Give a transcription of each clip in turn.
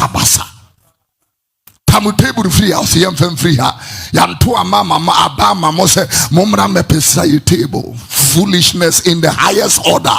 basa basa. Tamu table free house yam fem free ha. Yam to mama abama mose momra me pesa your table. Foolishness in the highest order.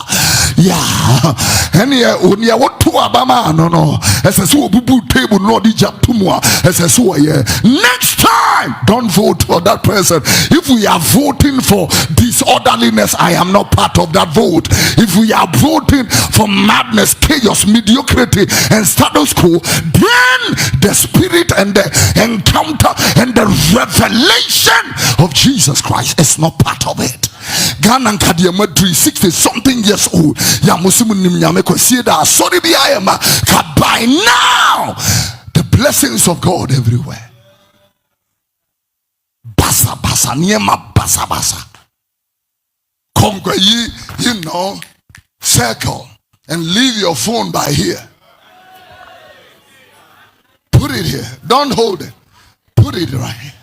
Yeah. And yeah, unia what to abama no. As a so bubu table no di jap tumwa. As a so yeah. Next time, don't vote for that person. If we are voting for disorderliness, I am not part of that vote. If we are voting for madness, chaos, mediocrity, and status quo, then the spirit and the encounter and the revelation of Jesus Christ is not part of it. Ghana Kadiama 360 something years old. Ya musimunim nyameko see that sorry be I am by now the blessings of God everywhere. Basa basa niema basa basa. Conquer you know, circle and leave your phone by here. Put it here. Don't hold it. Put it right here.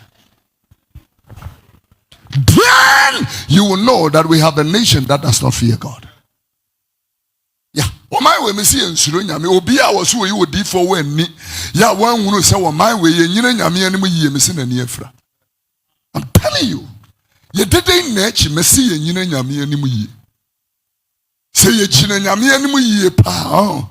Then you will know that we have a nation that does not fear God. Yeah. My way, me see in Surunya, me obia was who you would do for when me. Yeah, one who say, well, my way, you know, me and me, missing a near. I'm telling you, you didn't nature me see and you know, me and me. Say, you chin and me and me, pa.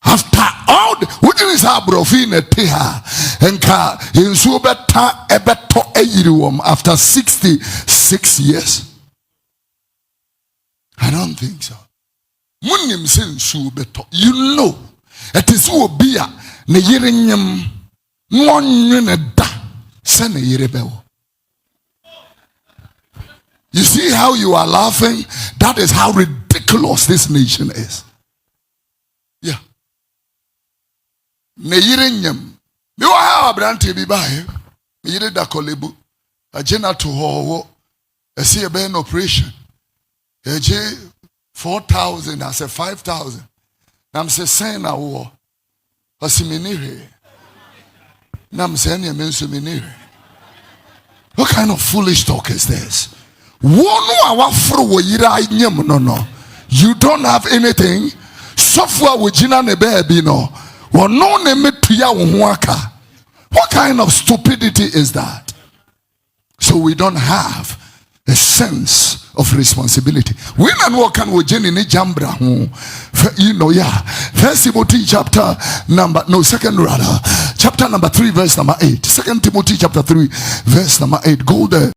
After all, what is our brofine teha and ka in subeta ebeto eirium after 66 years? I don't think so. Munim sin subeto. You know, it is ubia ne yirinyam one da sene yirebeo. You see how you are laughing? That is how ridiculous this nation is. Yeah. Ne yirinyam. Me wa ha abrante bi bae. Me yire da kolebu. Agena to ho. I see a ben operation. Eje 4,000. I say 5,000. I'm saying na wo. Asiminire. Nam saying ya mensu minire. What kind of foolish talk is this? You don't have anything. Software with Gina Nebebi no. What kind of stupidity is that? So we don't have a sense of responsibility. We don't work on with Jenny Jambra. You know, yeah. First Timothy chapter number 3 verse number 8. 2 Timothy chapter 3 verse number 8. Go there.